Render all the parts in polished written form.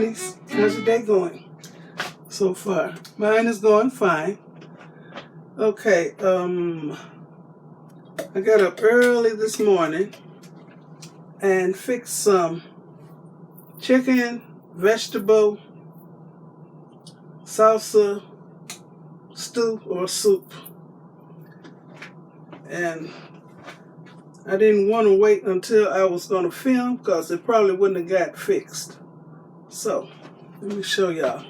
honeys. How's your day going so far? Mine is going fine. Okay, I got up early this morning and fixed some chicken, vegetable, salsa, stew or soup. And I didn't want to wait until I was going to film because it probably wouldn't have got fixed. So, let me show y'all.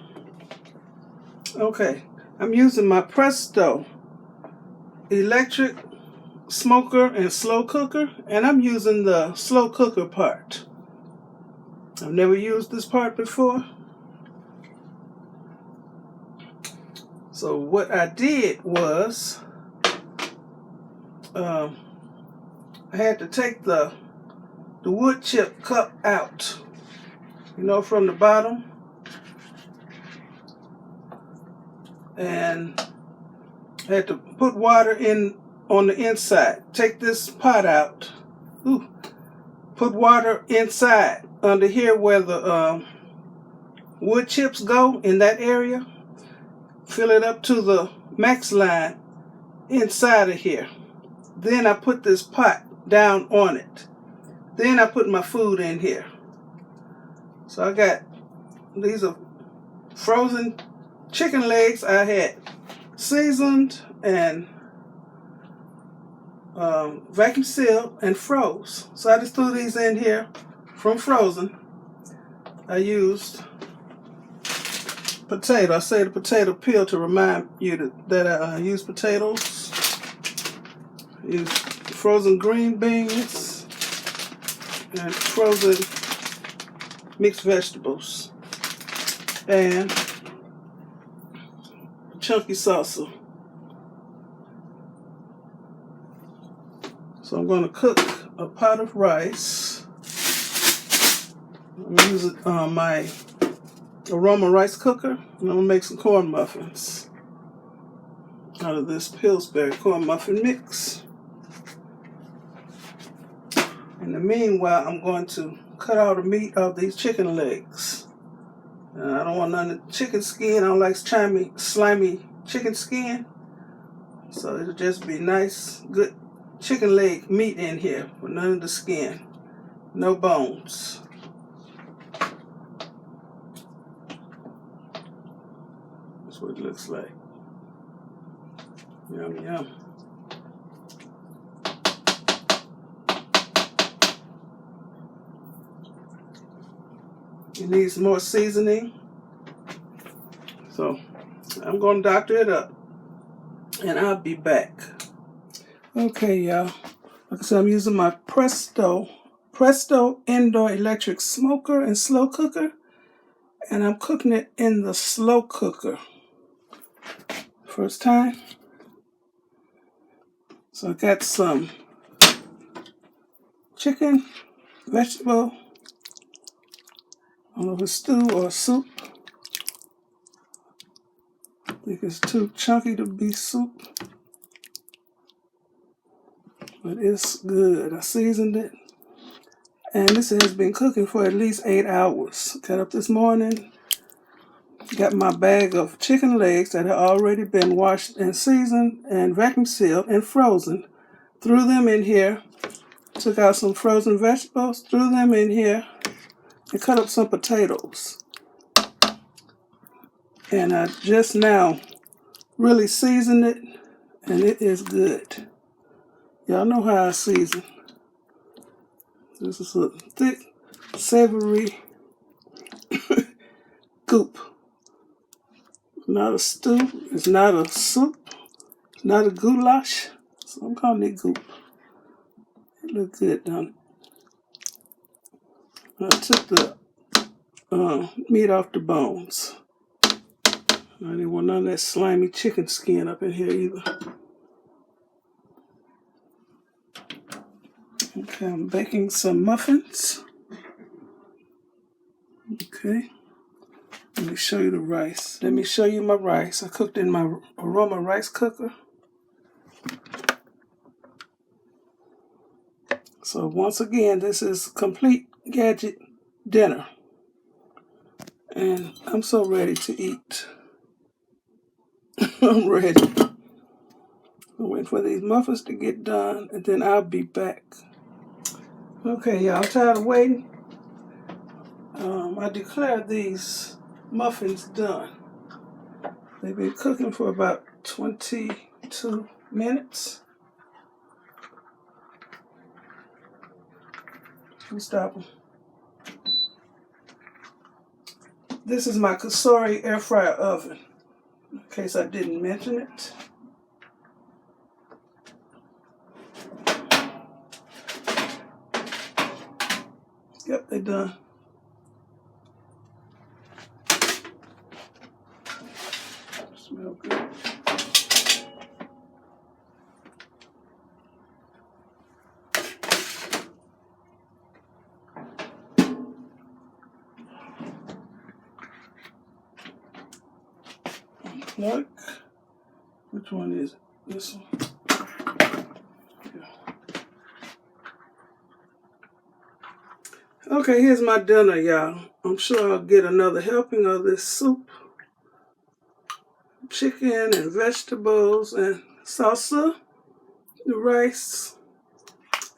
Okay, I'm using my Presto electric smoker and slow cooker, and I'm using the slow cooker part. I've never used this part before. So what I did was I had to take the wood chip cup out, from the bottom, and I had to put water in on the inside. Take this pot out. Put water inside under here where the wood chips go, in that area. Fill it up to the max line inside of here. Then I put this pot down on it. Then I put my food in here. So I got, these are frozen chicken legs I had seasoned and vacuum sealed and froze. So I just threw these in here from frozen. I used potato. I say the potato peel to remind you that I use potatoes. I use frozen green beans and frozen mixed vegetables and chunky salsa. So I'm going to cook a pot of rice. I'm using my aroma rice cooker, and I'm going to make some corn muffins out of this Pillsbury corn muffin mix. In the meanwhile, I'm going to cut all the meat off these chicken legs. I don't want none of the chicken skin. I don't like slimy chicken skin. So it'll just be nice, good chicken leg meat in here with none of the skin. No bones. That's what it looks like. Yum, yum. It needs more seasoning. So I'm going to doctor it up. And I'll be back. Okay, y'all. Like I said, I'm using my Presto indoor electric smoker and slow cooker. And I'm cooking it in the slow cooker. First time. So I got some chicken, vegetable, I don't know if it's stew or soup. I think it's too chunky to be soup. But it's good. I seasoned it. And this has been cooking for at least 8 hours. Got up this morning. Got my bag of chicken legs that had already been washed and seasoned and vacuum sealed and frozen. Threw them in here. Took out some frozen vegetables. Threw them in here. And cut up some potatoes. And I just now really seasoned it. And it is good. Y'all know how I season. This is a thick, savory goop. Not a stew. It's not a soup. It's not a goulash. So I'm calling it goop. It look good, don't it? I took the meat off the bones. I didn't want none of that slimy chicken skin up in here either. Okay, I'm baking some muffins. Okay. Let me show you the rice. Let me show you my rice. I cooked in my aroma rice cooker. So once again, this is complete gadget dinner. And I'm so ready to eat. I'm ready. I'm waiting for these muffins to get done, and then I'll be back. Okay, y'all, I'm tired of waiting. I declared these muffins done. They've been cooking for about 22 minutes. Let me stop them. This is my Savory air fryer oven, in case I didn't mention it. Yep, they're done. Smell good. Look, which one is it? This one. Okay, here's my dinner, y'all. I'm sure I'll get another helping of this soup, chicken and vegetables and salsa, the rice,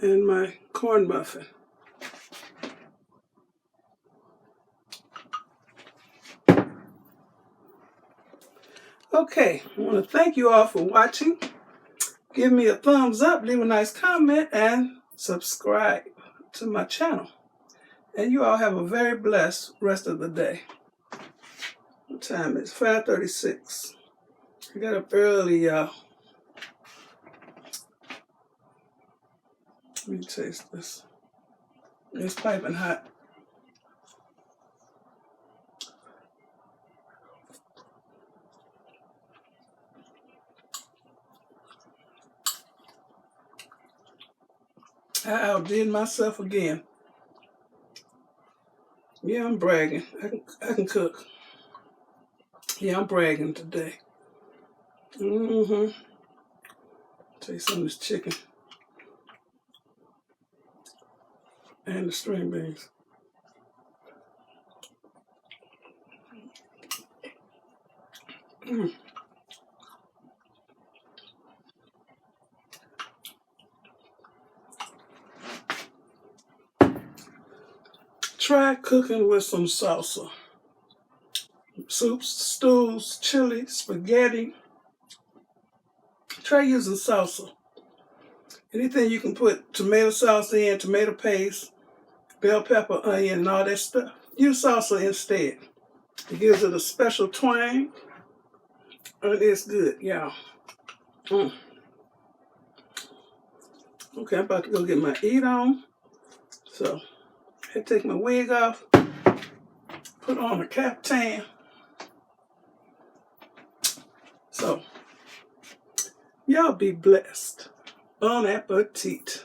and my corn muffin. Okay, I want to thank you all for watching. Give me a thumbs up, leave a nice comment, and subscribe to my channel. And you all have a very blessed rest of the day. What time is it? 5:36. I got up early, y'all. Let me taste this. It's piping hot. I outdid myself again. Yeah, I'm bragging. I can cook. Yeah, I'm bragging today. Taste some of this chicken and the string beans. Try cooking with some salsa. Soups, stews, chili, spaghetti. Try using salsa. Anything you can put tomato sauce in, tomato paste, bell pepper, onion, and all that stuff. Use salsa instead. It gives it a special twang. And it's good, y'all. Okay, I'm about to go get my eat on. So, I take my wig off, put on a caftan. So, y'all be blessed. Bon appetit.